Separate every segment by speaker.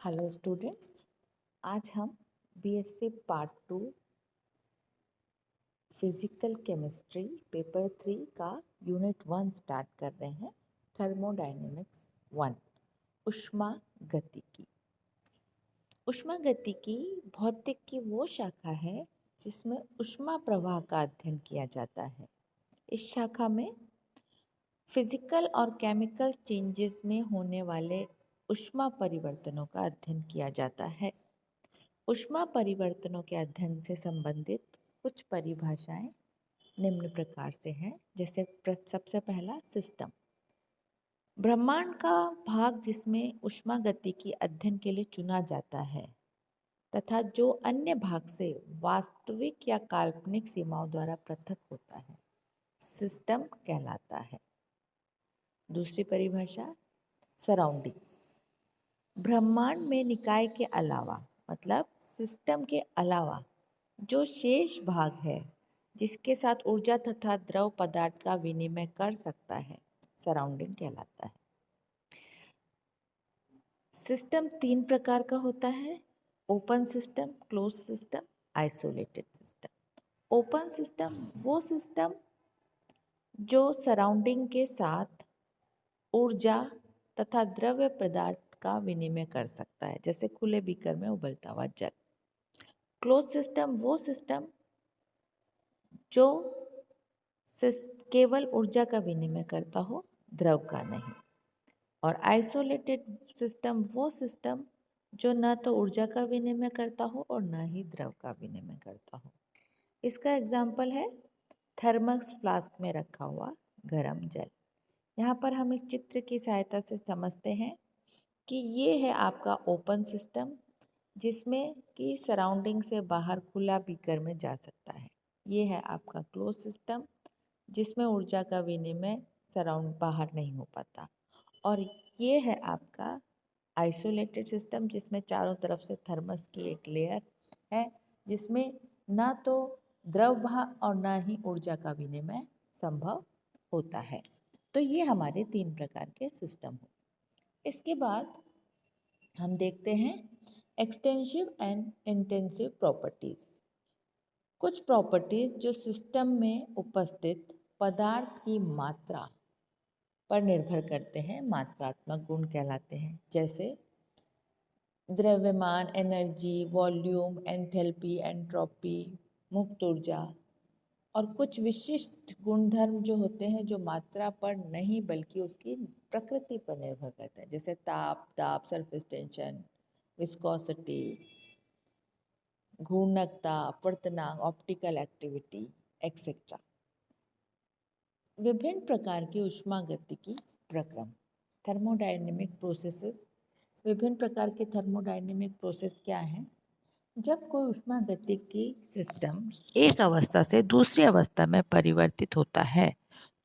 Speaker 1: Hello students, आज हम BSc part 2 physical chemistry paper 3 का यूनिट 1 स्टार्ट कर रहे हैं। थर्मोडायनेमिक्स 1 ऊष्मागतिकी। ऊष्मागतिकी भौतिक की वो शाखा है जिसमें ऊष्मा प्रवाह का अध्ययन किया जाता है। इस शाखा में फिजिकल और केमिकल चेंजेस में होने वाले ऊष्मा परिवर्तनों का अध्ययन किया जाता है। ऊष्मा परिवर्तनों के अध्ययन से संबंधित कुछ परिभाषाएं निम्न प्रकार से हैं। जैसे सबसे पहला सिस्टम, ब्रह्मांड का भाग जिसमें ऊष्मागतिकी अध्ययन के लिए चुना जाता है तथा जो अन्य भाग से वास्तविक या काल्पनिक सीमाओं द्वारा पृथक होता है, सिस्टम कहलाता है। दूसरी परिभाषा सराउंडिंग्स, ब्रह्मांड में निकाय के अलावा मतलब सिस्टम के अलावा जो शेष भाग है जिसके साथ ऊर्जा तथा द्रव पदार्थ का विनिमय कर सकता है, सराउंडिंग कहलाता है। सिस्टम 3 प्रकार का होता है: open system, close system, isolated system. Open system वो सिस्टम जो सराउंडिंग के साथ ऊर्जा तथा द्रव्य पदार्थ का विनिमय कर सकता है, जैसे खुले बीकर में उबलता हुआ जल। क्लोज सिस्टम वो सिस्टम जो केवल ऊर्जा का विनिमय करता हो, द्रव का नहीं। और आइसोलेटेड सिस्टम वो सिस्टम जो न तो ऊर्जा का विनिमय करता हो और न ही द्रव का विनिमय करता हो। इसका एग्जाम्पल है थर्मस फ्लास्क में रखा हुआ गर्म जल। यहाँ पर हम इस चित्र की सहायता से समझते हैं कि ये है आपका ओपन सिस्टम जिसमें कि सराउंडिंग से बाहर खुला बीकर में जा सकता है। ये है आपका क्लोज सिस्टम जिसमें ऊर्जा का विनिमय सराउंड बाहर नहीं हो पाता। और ये है आपका आइसोलेटेड सिस्टम जिसमें चारों तरफ से थर्मस की एक लेयर है जिसमें ना तो द्रव भाग और ना ही ऊर्जा का विनिमय संभव होता है। तो ये हमारे 3 प्रकार के सिस्टम हो। इसके बाद हम देखते हैं एक्सटेंसिव एंड इंटेंसिव प्रॉपर्टीज। कुछ प्रॉपर्टीज जो सिस्टम में उपस्थित पदार्थ की मात्रा पर निर्भर करते हैं, मात्रात्मक गुण कहलाते हैं। जैसे द्रव्यमान, एनर्जी, वॉल्यूम, एंथैल्पी, एंट्रोपी, मुक्त ऊर्जा। और कुछ विशिष्ट गुणधर्म जो होते हैं जो मात्रा पर नहीं बल्कि उसकी प्रकृति पर निर्भर करते हैं, जैसे ताप, दाब, सरफेस टेंशन, विस्कोसिटी, घूर्णकता, अपवर्तनांक, ऑप्टिकल एक्टिविटी एक्सेट्रा। विभिन्न प्रकार की ऊष्मागतिकी प्रक्रम, थर्मोडायनेमिक प्रोसेसेस। विभिन्न प्रकार के थर्मोडायनेमिक प्रोसेस क्या हैं? जब कोई ऊष्मागतिकी सिस्टम एक अवस्था से दूसरी अवस्था में परिवर्तित होता है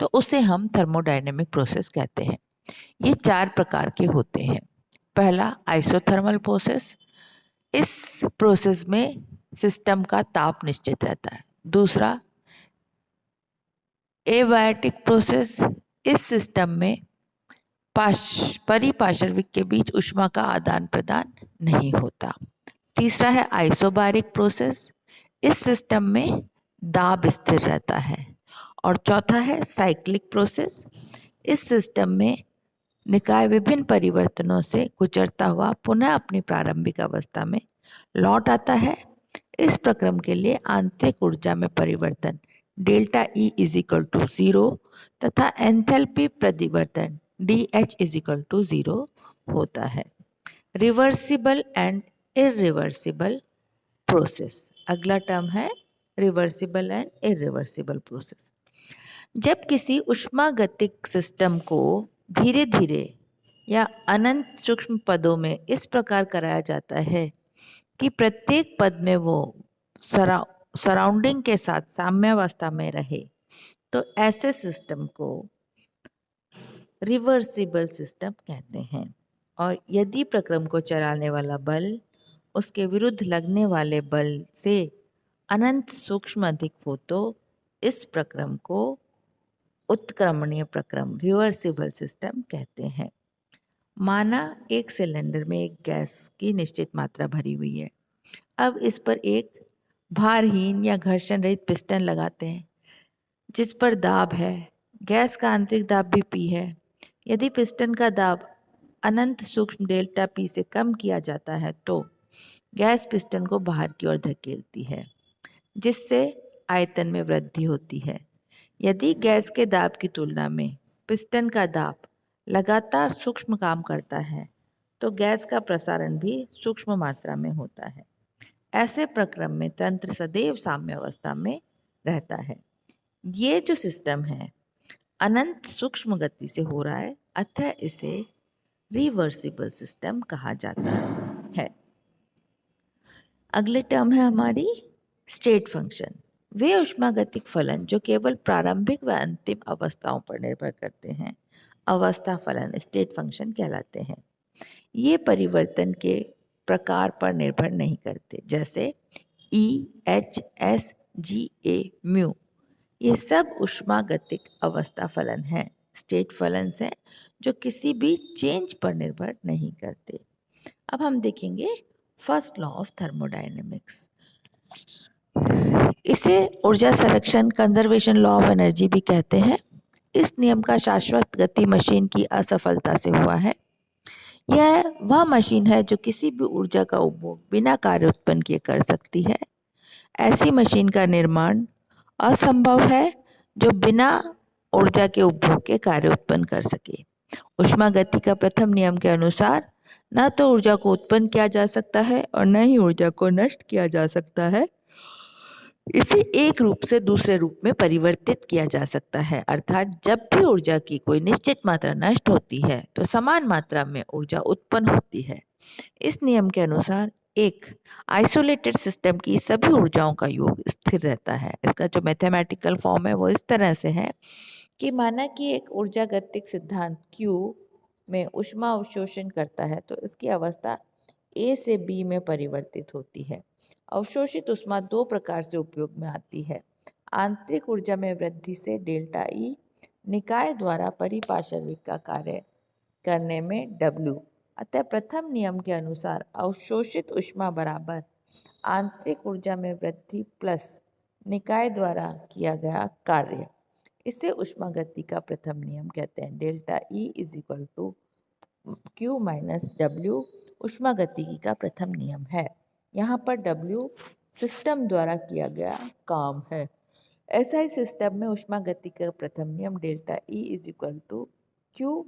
Speaker 1: तो उसे हम थर्मोडायनेमिक प्रोसेस कहते हैं। ये 4 प्रकार के होते हैं। पहला आइसोथर्मल प्रोसेस, इस प्रोसेस में सिस्टम का ताप निश्चित रहता है। दूसरा एबायोटिक प्रोसेस, इस सिस्टम में परिपार्श्विक के बीच ऊष्मा का आदान प्रदान नहीं होता। तीसरा है आइसोबारिक प्रोसेस, इस सिस्टम में दाब स्थिर रहता है। और चौथा है साइक्लिक प्रोसेस, इस सिस्टम में निकाय विभिन्न परिवर्तनों से गुजरता हुआ पुनः अपनी प्रारंभिक अवस्था में लौट आता है। इस प्रक्रम के लिए आंतरिक ऊर्जा में परिवर्तन delta E is equal to 0 तथा एंथैल्पी परिवर्तन D H is equal to 0 होता है। रिवर्सिबल एंड इरिवर्सिबल प्रोसेस, अगला टर्म है रिवर्सिबल एंड इरिवर्सिबल प्रोसेस। जब किसी ऊष्मागतिक सिस्टम को धीरे धीरे या अनंत सूक्ष्म पदों में इस प्रकार कराया जाता है कि प्रत्येक पद में वो सराउंडिंग के साथ साम्यावस्था में रहे, तो ऐसे सिस्टम को रिवर्सिबल सिस्टम कहते हैं। और यदि प्रक्रम को चलाने वाला बल उसके विरुद्ध लगने वाले बल से अनंत सूक्ष्म अधिक हो तो इस प्रक्रम को उत्क्रमणीय प्रक्रम रिवर्सिबल सिस्टम कहते हैं। माना एक सिलेंडर में एक गैस की निश्चित मात्रा भरी हुई है। अब इस पर एक भारहीन या घर्षण रहित पिस्टन लगाते हैं जिस पर दाब है। गैस का आंतरिक दाब भी P है। यदि पिस्टन का दाब अनंत सूक्ष्म डेल्टा P से कम किया जाता है तो गैस पिस्टन को बाहर की ओर धकेलती है जिससे आयतन में वृद्धि होती है। यदि गैस के दाब की तुलना में पिस्टन का दाब लगातार सूक्ष्म काम करता है तो गैस का प्रसारण भी सूक्ष्म मात्रा में होता है। ऐसे प्रक्रम में तंत्र सदैव साम्यावस्था में रहता है। ये जो सिस्टम है अनंत सूक्ष्म गति से हो रहा है, अतः इसे रिवर्सिबल सिस्टम कहा जाता है। अगले टर्म है हमारी स्टेट फंक्शन। वे ऊष्मागतिक फलन जो केवल प्रारंभिक व अंतिम अवस्थाओं पर निर्भर करते हैं अवस्था फलन स्टेट फंक्शन कहलाते हैं। ये परिवर्तन के प्रकार पर निर्भर नहीं करते, जैसे E, H, S, G, A, mu. ये सब ऊष्मागतिक अवस्था फलन हैं, स्टेट फलन हैं जो किसी भी चेंज पर निर्भर नहीं करते। अब हम देखेंगे फर्स्ट लॉ ऑफ थर्मोडायनेमिक्स। इसे ऊर्जा संरक्षण कंजर्वेशन लॉ ऑफ एनर्जी भी कहते हैं। इस नियम का शाश्वत गति मशीन की असफलता से हुआ है। यह वह मशीन है जो किसी भी ऊर्जा का उपभोग बिना कार्य उत्पन्न किए कर सकती है। ऐसी मशीन का निर्माण असंभव है जो बिना ऊर्जा के उपभोग के कार्य उत्पन्न कर सके। ऊष्मागति का प्रथम नियम के अनुसार न तो ऊर्जा को उत्पन्न किया जा सकता है और न ही ऊर्जा को नष्ट किया जा सकता है। इसे एक रूप से दूसरे रूप में परिवर्तित किया जा सकता है, अर्थात जब भी ऊर्जा की कोई निश्चित मात्रा नष्ट होती है तो समान मात्रा में ऊर्जा उत्पन्न होती है। इस नियम के अनुसार एक आइसोलेटेड सिस्टम की सभी ऊर्जाओं का योग स्थिर रहता है। इसका जो मैथमेटिकल फॉर्म है वो इस तरह से है कि माना कि एक ऊर्जागतिक सिद्धांत Q में ऊष्मा अवशोषण करता है तो इसकी अवस्था A से B में परिवर्तित होती है। अवशोषित ऊष्मा दो प्रकार से उपयोग में आती है। आंतरिक ऊर्जा में वृद्धि से डेल्टा E, निकाय द्वारा परिपार्श्विक का कार्य करने में W। अतः प्रथम नियम के अनुसार अवशोषित ऊष्मा बराबर आंतरिक ऊर्जा में वृद्धि प्लस निकाय द्वारा किया गया कार्य। इसे ऊष्मागति का प्रथम नियम कहते हैं। Delta E is equal to Q minus W ऊष्मागतिकी का प्रथम नियम है। यहाँ पर W सिस्टम द्वारा किया गया काम है। ऐसा ही सिस्टम में ऊष्मागति का प्रथम नियम delta E is equal to Q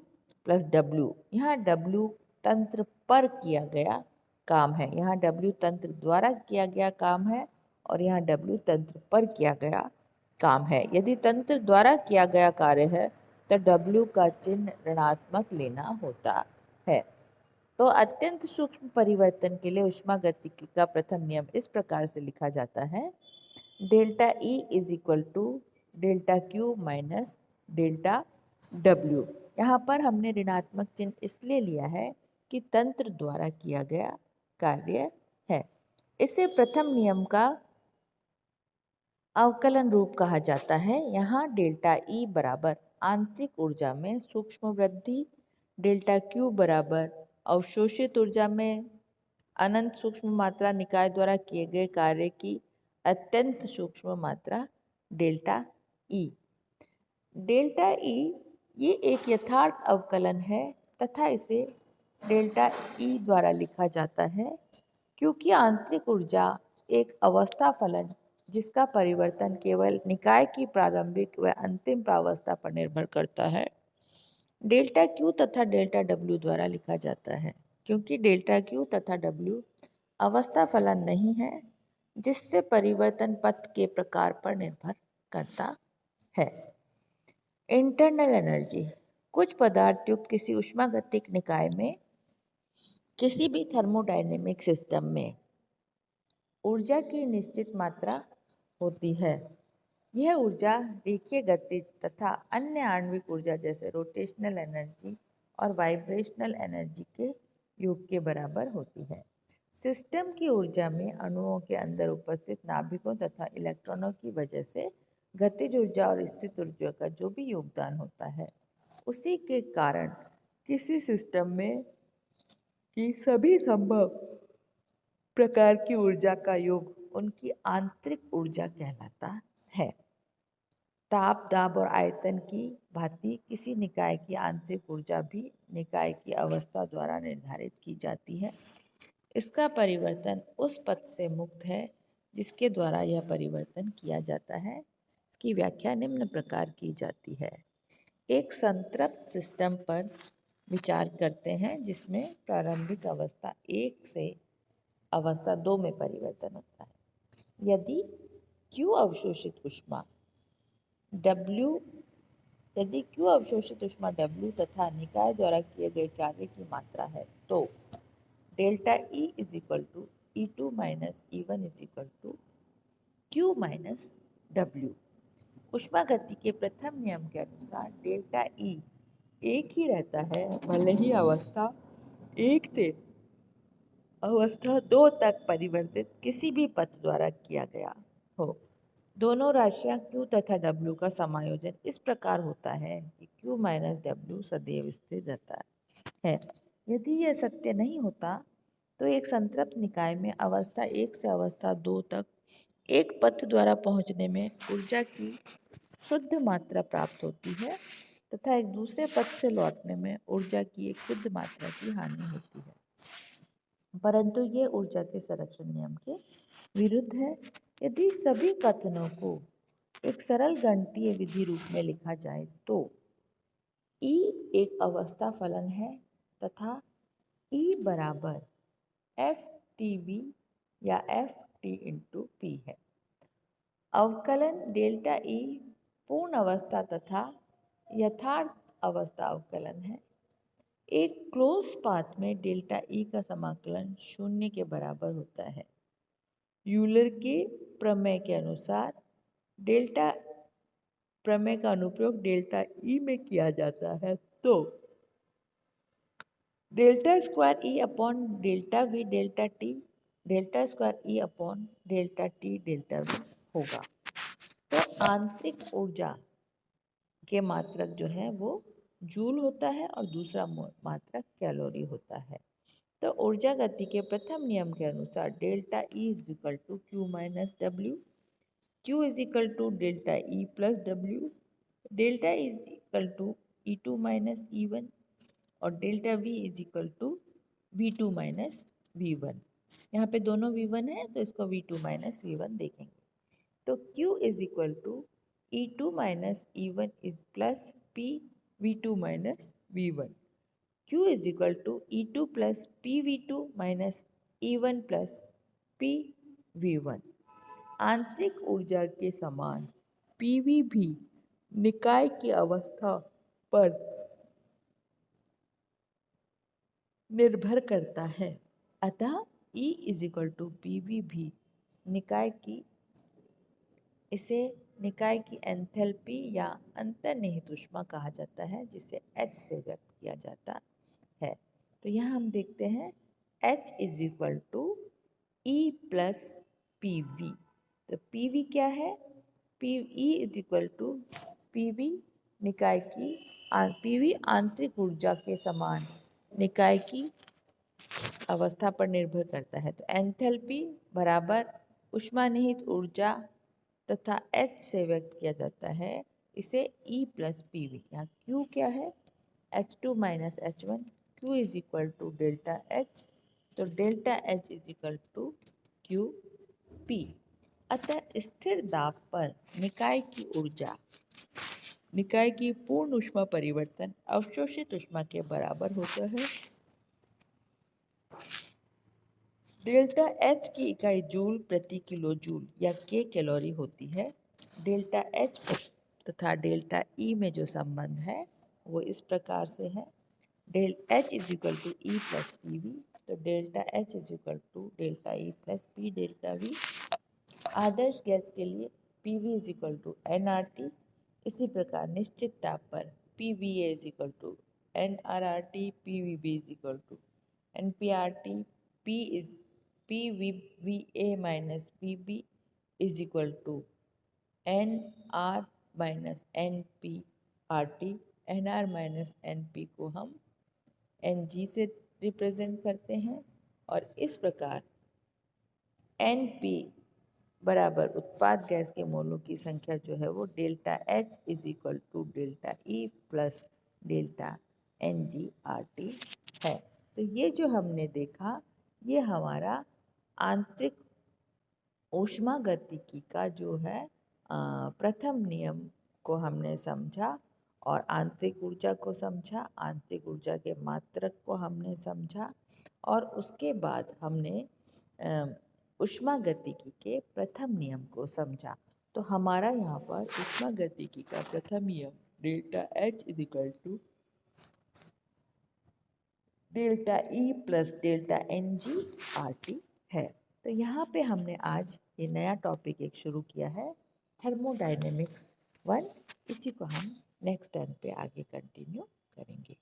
Speaker 1: plus W। यहाँ W तंत्र पर किया गया काम है। यहाँ W तंत्र द्वारा किया गया काम है और यहाँ W तंत्र पर किया गया काम है। यदि तंत्र द्वारा किया गया कार्य है तो W का चिन्ह ऋणात्मक लेना होता है। तो अत्यंत सूक्ष्म परिवर्तन के लिए ऊष्मागतिकी का प्रथम नियम इस प्रकार से लिखा जाता है। Delta E is equal to delta Q minus delta W। यहाँ पर हमने ऋणात्मक चिन्ह इसलिए लिया है कि तंत्र द्वारा किया गया कार्य है। इसे प्रथम नियम का अवकलन रूप कहा जाता है। यहाँ डेल्टा E बराबर आंतरिक ऊर्जा में सूक्ष्म वृद्धि, डेल्टा Q बराबर अवशोषित ऊर्जा में अनंत सूक्ष्म मात्रा निकाय द्वारा किए गए कार्य की अत्यंत सूक्ष्म मात्रा डेल्टा E। डेल्टा E ये एक यथार्थ अवकलन है तथा इसे डेल्टा E द्वारा लिखा जाता है क्योंकि आंतरिक ऊर्जा एक अवस्था फलन जिसका परिवर्तन केवल निकाय की प्रारंभिक व अंतिम प्रावस्था पर निर्भर करता है डेल्टा Q तथा डेल्टा W द्वारा लिखा जाता है। क्योंकि डेल्टा Q तथा W अवस्था फलन नहीं है जिससे परिवर्तन पथ के प्रकार पर निर्भर करता है। Internal energy. कुछ पदार्थ युक्त किसी ऊष्मागतिक निकाय में किसी भी थर्मोडायनेमिक सिस्टम में ऊर्जा की निश्चित मात्रा होती है। यह ऊर्जा रेखीय गति तथा अन्य आणविक ऊर्जा जैसे रोटेशनल एनर्जी और वाइब्रेशनल एनर्जी के योग के बराबर होती है। सिस्टम की ऊर्जा में अणुओं के अंदर उपस्थित नाभिकों तथा इलेक्ट्रॉनों की वजह से गतिज ऊर्जा और स्थित ऊर्जा का जो भी योगदान होता है उसी के कारण किसी सिस्टम में की सभी संभव प्रकार की ऊर्जा का योग उनकी आंतरिक ऊर्जा कहलाता है। ताप, दाब और आयतन की भांति किसी निकाय की आंतरिक ऊर्जा भी निकाय की अवस्था द्वारा निर्धारित की जाती है। इसका परिवर्तन उस पथ से मुक्त है जिसके द्वारा यह परिवर्तन किया जाता है। इसकी व्याख्या निम्न प्रकार की जाती है। एक संतृप्त सिस्टम पर विचार करते हैं जिसमें प्रारंभिक अवस्था 1 से अवस्था 2 में परिवर्तन होता है। यदि Q अवशोषित ऊष्मा W यदि Q अवशोषित ऊष्मा W तथा निकाय द्वारा किए गए कार्य की मात्रा है तो delta E is equal to E2 minus E1 is equal to Q minus W। ऊष्मा गति के प्रथम नियम के अनुसार डेल्टा E एक ही रहता है भले ही अवस्था 1 से अवस्था 2 तक परिवर्तित किसी भी पथ द्वारा किया गया हो। दोनों राशियां Q तथा W का समायोजन इस प्रकार होता है कि Q माइनस W सदैव स्थिर रहता है। यदि यह सत्य नहीं होता तो एक संतृप्त निकाय में अवस्था 1 से अवस्था 2 तक एक पथ द्वारा पहुंचने में ऊर्जा की शुद्ध मात्रा प्राप्त होती है तथा एक दूसरे पथ से लौटने में ऊर्जा की एक शुद्ध मात्रा की हानि होती है, परंतु ये ऊर्जा के संरक्षण नियम के विरुद्ध है। यदि सभी कथनों को एक सरल गणितीय विधि रूप में लिखा जाए तो E एक अवस्था फलन है तथा E बराबर एफ टी वी या एफ टी इंटू पी है। अवकलन डेल्टा E पूर्ण अवस्था तथा यथार्थ अवस्था अवकलन है। एक क्लोज पाथ में डेल्टा E का समाकलन 0 के बराबर होता है। यूलर के प्रमेय के अनुसार डेल्टा प्रमेय का अनुप्रयोग डेल्टा E में किया जाता है तो delta square E upon delta V delta T delta square E upon delta T delta V होगा। तो आंतरिक ऊर्जा के मात्रक जो है वो जूल होता है और दूसरा मात्रक कैलोरी होता है। तो ऊर्जा गति के प्रथम नियम के अनुसार delta E is equal to Q minus W, Q is equal to delta E plus W, delta is equal to E2 minus E1 और delta V is equal to V2 minus V1। यहाँ पे दोनों V1 है तो इसको V2 minus V1 देखेंगे। तो Q is equal to E2 minus E1 is plus P V2 minus V1। Q is equal to E2 plus PV2 minus E1 plus PV1। आंतरिक ऊर्जा के समान PV भी निकाय की अवस्था पर निर्भर करता है। अतः E is equal to PV भी निकाय की इसे निकाय की एंथैल्पी या अंतर्निहित ऊष्मा कहा जाता है जिसे H से व्यक्त किया जाता है। तो यहाँ हम देखते हैं H is equal to E plus P V. तो पी वी क्या है? P E is equal to P V निकाय की पी वी आंतरिक ऊर्जा के समान निकाय की अवस्था पर निर्भर करता है। तो एंथैल्पी बराबर ऊष्मानिहित ऊर्जा तथा H से व्यक्त किया जाता है इसे E प्लस पी वी। यहाँ Q क्या है? H2 minus H1। Q is equal to delta H। तो delta H is equal to Q P. अतः स्थिर दाब पर निकाय की ऊर्जा निकाय की पूर्ण ऊष्मा परिवर्तन अवशोषित ऊष्मा के बराबर होता है। डेल्टा H की इकाई जूल प्रति किलो जूल या K कैलोरी होती है। डेल्टा H तथा डेल्टा E में जो संबंध है वो इस प्रकार से है। Del H is equal to E plus P V. तो delta H is equal to delta E plus P delta V। आदर्श गैस के लिए P V is equal to N R T. इसी प्रकार निश्चित ताप पर P V A is equal to N R R T, P V B is equal to N P R T, P is P V V A minus P B is equal to N R minus N P R T. N R minus N P को हम Ng से represent करते हैं और इस प्रकार Np बराबर उत्पाद गैस के मोलों की संख्या जो है वो delta H is equal to delta E plus delta NgRT है। तो ये जो हमने देखा ये हमारा आंतरिक ऊष्मागतिकी का जो है प्रथम नियम को हमने समझा और आंतरिक ऊर्जा को समझा, आंतरिक ऊर्जा के मात्रक को हमने समझा और उसके बाद हमने ऊष्मागतिकी के प्रथम नियम को समझा। तो हमारा यहाँ पर ऊष्मागतिकी का प्रथम नियम delta H is equal to delta E plus delta NgRT है। तो यहाँ पे हमने आज ये नया टॉपिक एक शुरू किया है थर्मोडायनेमिक्स 1। इसी को हम नेक्स्ट टर्न पे आगे कंटिन्यू करेंगे।